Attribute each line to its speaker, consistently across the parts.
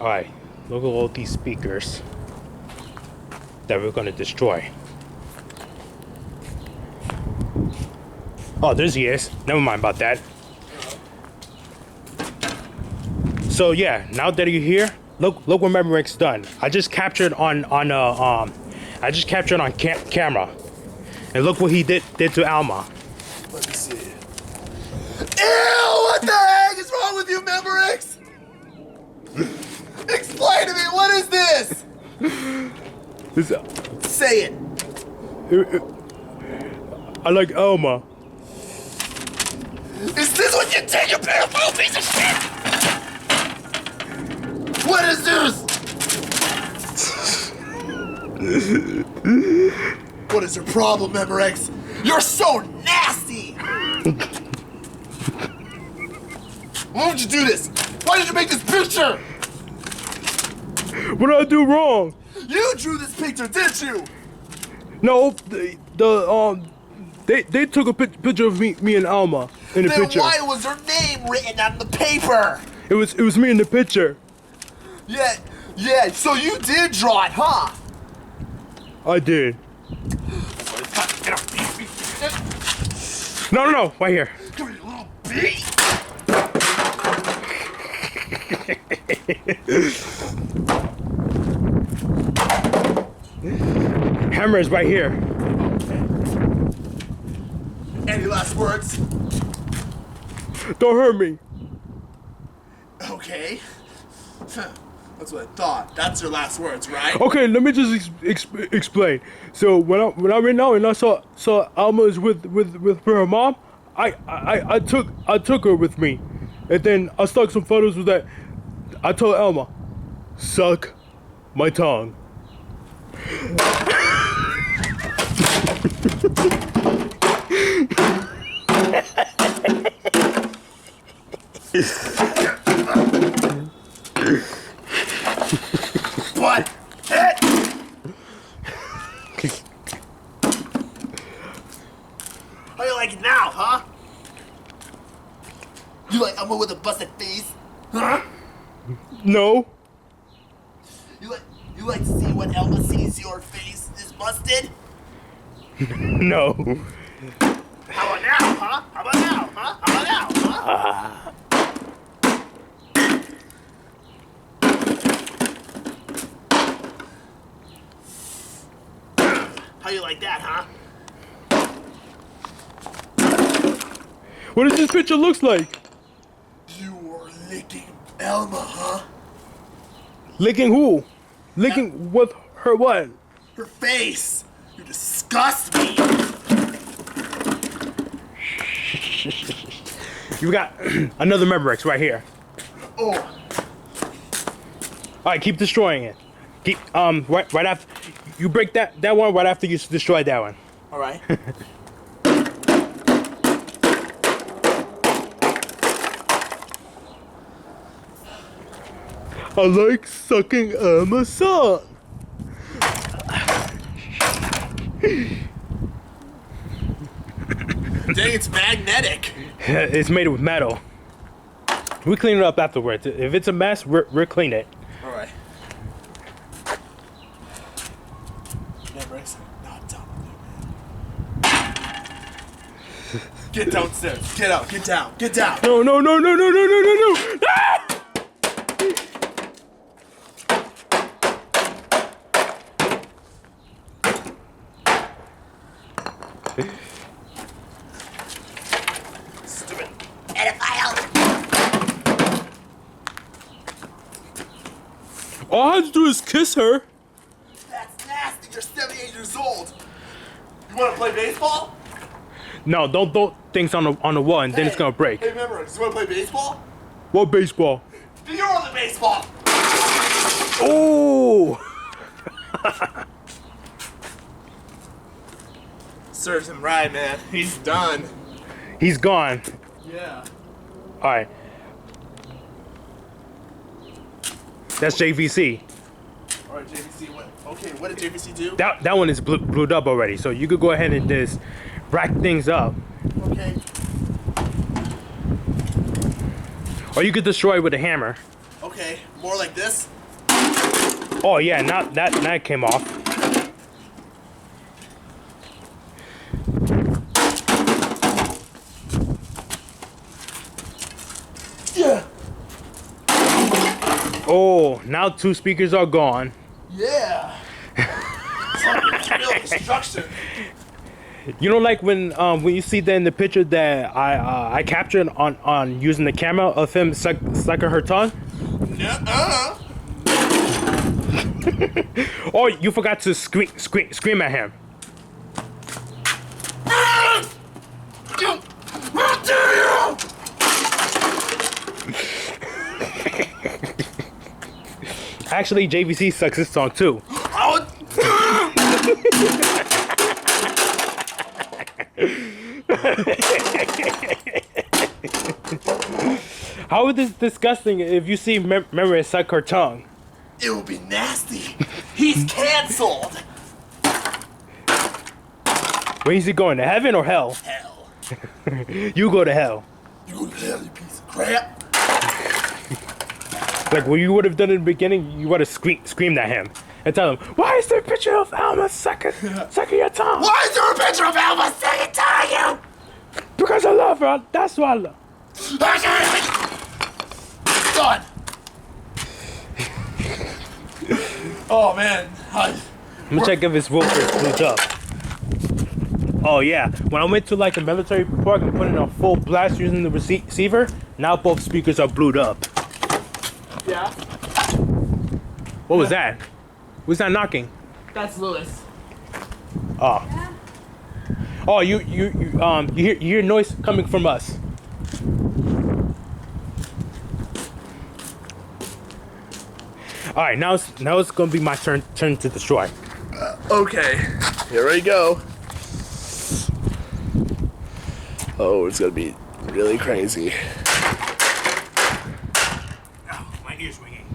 Speaker 1: Alright, look at all these speakers that we're gonna destroy. Oh, there he is. Never mind about that. So yeah, now that you're here, look what Memorex done. I just captured on camera, and look what he did to Alma.
Speaker 2: Let me see. Ew! What the heck is wrong with you, Memorex? Explain to me. What is this? Say it.
Speaker 1: I like Alma.
Speaker 2: Is this what you take, you pedophile piece of shit? What is this? What is your problem, Memorex? You're so nasty! Why would you do this? Why did you make this picture?
Speaker 1: What did I do wrong?
Speaker 2: You drew this picture, didn't you?
Speaker 1: No, they took a picture of me and Alma in the picture.
Speaker 2: Then why was her name written on the paper?
Speaker 1: It was me in the picture.
Speaker 2: Yeah, so you did draw it, huh?
Speaker 1: I did. No, right here.
Speaker 2: Come here, you little beat!
Speaker 1: Hammer is right here.
Speaker 2: Any last words?
Speaker 1: Don't hurt me.
Speaker 2: Okay. That's what I thought. That's your last words, right?
Speaker 1: Okay, let me just explain. So when I went out and I saw Alma is with her mom, I took her with me, and then I stuck some photos with that. I told Alma, suck my tongue.
Speaker 2: What? Hit! How you like it now, huh? You like Elmo with a busted face? Huh?
Speaker 1: No.
Speaker 2: You like to see when Elma sees your face is busted?
Speaker 1: No.
Speaker 2: How about now, huh? How about now, huh? How about now, huh? How you like that, huh?
Speaker 1: What does this picture looks like?
Speaker 2: You were licking Elma, huh?
Speaker 1: Licking who? Licking with her what?
Speaker 2: Her face! You disgust me!
Speaker 1: You got another Memorex right here.
Speaker 2: Oh!
Speaker 1: Alright, keep destroying it. Keep right after you break that one right after you destroy that one.
Speaker 2: Alright.
Speaker 1: I like sucking Alma's son.
Speaker 2: Dang, it's magnetic.
Speaker 1: It's made with metal. We clean it up afterwards. If it's a mess, we'll clean it.
Speaker 2: Alright. Memorex, not done with it, man. Get downstairs. Get out. Get down. Get down.
Speaker 1: No. Ah!
Speaker 2: Stupid pedophile.
Speaker 1: All I have to do is kiss her.
Speaker 2: That's nasty. You're 78 years old. You want to play baseball?
Speaker 1: No, don't throw things on the wall and then it's gonna break.
Speaker 2: Hey, Memorex, you want to play baseball?
Speaker 1: What baseball?
Speaker 2: You're on the baseball.
Speaker 1: Oh!
Speaker 2: Serves him right, man. He's done.
Speaker 1: He's gone.
Speaker 2: Yeah.
Speaker 1: All right. That's JVC.
Speaker 2: All right, JVC. What did JVC do?
Speaker 1: That one is blued up already, so you could go ahead and just rack things up.
Speaker 2: Okay.
Speaker 1: Or you could destroy it with a hammer.
Speaker 2: Okay. Okay, more like this.
Speaker 1: Oh yeah, now that came off.
Speaker 2: Yeah.
Speaker 1: Oh, now 2 speakers are gone.
Speaker 2: Yeah. Real destruction.
Speaker 1: You know, like when you see that in the picture that I captured on using the camera of him sucking her tongue.
Speaker 2: Nuh-uh.
Speaker 1: Oh, you forgot to scream at him.
Speaker 2: How dare you!
Speaker 1: Actually, JVC sucks his tongue too. How is this disgusting if you see Memorex suck her tongue?
Speaker 2: It will be nasty. He's canceled.
Speaker 1: Where is he going, to heaven or hell?
Speaker 2: Hell.
Speaker 1: You go to hell.
Speaker 2: You go to hell, you piece of crap.
Speaker 1: Like what you would have done in the beginning, you would have screamed at him and tell him, why is there a picture of Alma sucking your tongue?
Speaker 2: Why is there a picture of Alma singing to you?
Speaker 1: Because I love her. That's why I love.
Speaker 2: Done. Oh man.
Speaker 1: I'm gonna check if his woofer is glued up. Oh yeah, when I went to like a military park and put it on full blast using the receiver, now both speakers are blued up.
Speaker 2: Yeah.
Speaker 1: What was that? Who's that knocking?
Speaker 2: That's Lewis.
Speaker 1: Oh. Oh, you hear noise coming from us. All right, now it's gonna be my turn to destroy.
Speaker 2: Okay. Here we go. Oh, it's gonna be really crazy.
Speaker 1: Oh, my ear's ringing.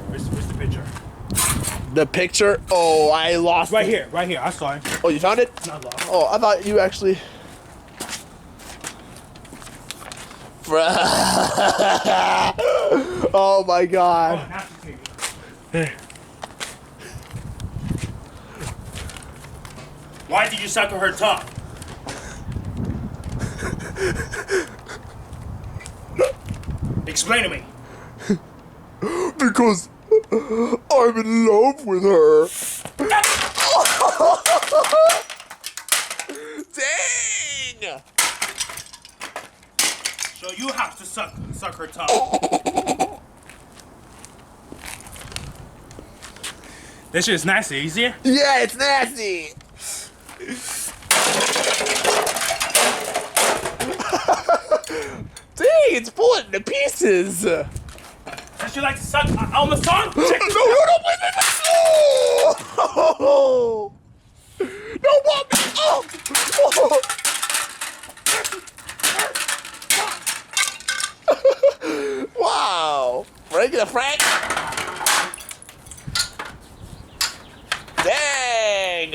Speaker 1: Where's the picture?
Speaker 2: The picture? Oh, I lost
Speaker 1: Right
Speaker 2: it.
Speaker 1: here. I saw it.
Speaker 2: Oh, you found it?
Speaker 1: Not lost.
Speaker 2: Oh, I thought you actually. Oh my god.
Speaker 1: Oh, now she's taking it. Why did you suck her tongue? Explain to me.
Speaker 2: Because I'm in love with her. Dang!
Speaker 1: So you have to suck her tongue. This shit is nasty. You see it?
Speaker 2: Yeah, it's nasty. Dang, it's pulling to pieces.
Speaker 1: Does she like to suck Alma's tongue?
Speaker 2: No, please. Oh. No, mommy. Oh. Wow. Regular Frank. Dang.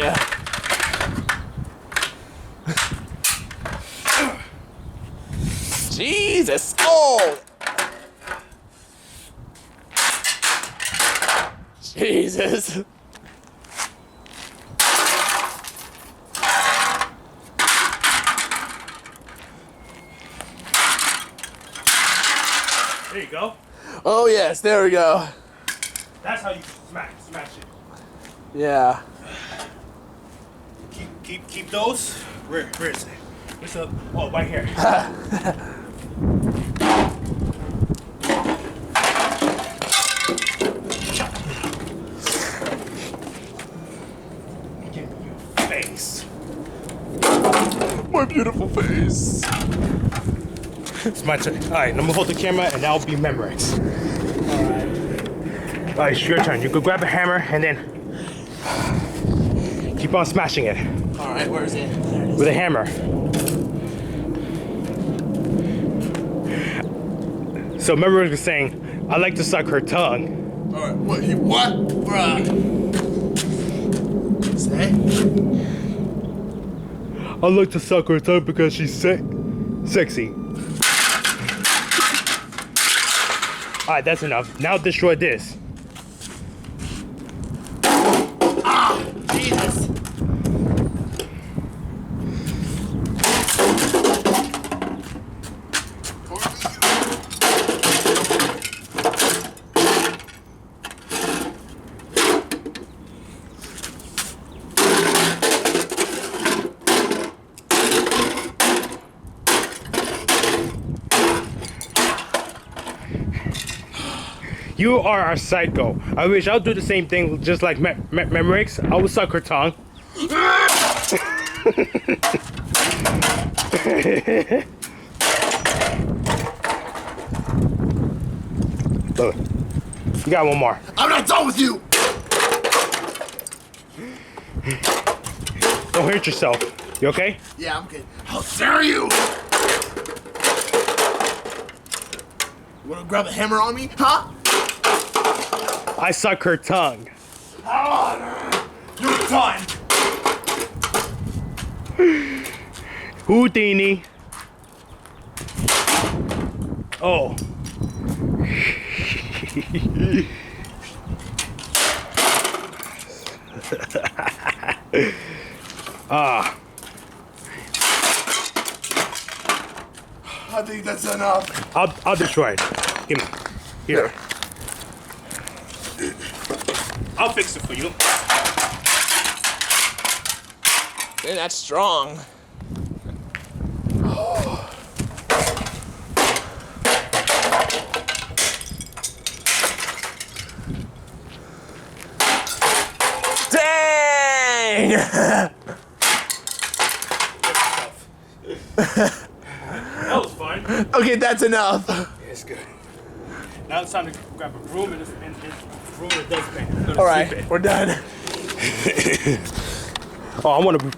Speaker 2: Jesus. Oh. Jesus.
Speaker 1: There you go.
Speaker 2: Oh yes, there we go.
Speaker 1: That's how you smash it.
Speaker 2: Yeah.
Speaker 1: Keep those. Where is it? What's up? Oh, right here. Give me your face.
Speaker 2: My beautiful face.
Speaker 1: It's my turn. All right, I'm gonna hold the camera, and that'll be Memorex. All right, it's your turn. You go grab a hammer, and then keep on smashing it
Speaker 2: All right, where is it?
Speaker 1: with a hammer. So Memorex was saying, "I like to suck her tongue."
Speaker 2: All right, what, bruh? Say?
Speaker 1: I like to suck her tongue because she's sexy. Alright, that's enough. Now destroy this.
Speaker 2: Jesus.
Speaker 1: You are a psycho. I wish I'll do the same thing just like Memorex. I will suck her tongue. Look, you got one more.
Speaker 2: I'm not done with you.
Speaker 1: Don't hurt yourself. You okay?
Speaker 2: Yeah, I'm good. How dare you? You wanna grab a hammer on me, huh?
Speaker 1: I suck her tongue.
Speaker 2: You're done.
Speaker 1: Houdini. Oh. Ah.
Speaker 2: I think that's enough.
Speaker 1: I'll destroy it. Give me. Here. I'll fix it for you.
Speaker 2: Man, that's strong. Dang!
Speaker 1: That was fun.
Speaker 2: Okay, that's enough.
Speaker 1: Yeah, it's good. Now it's time to grab a broom and room in the dustpan.
Speaker 2: All right, we're done.
Speaker 1: Oh, I want to play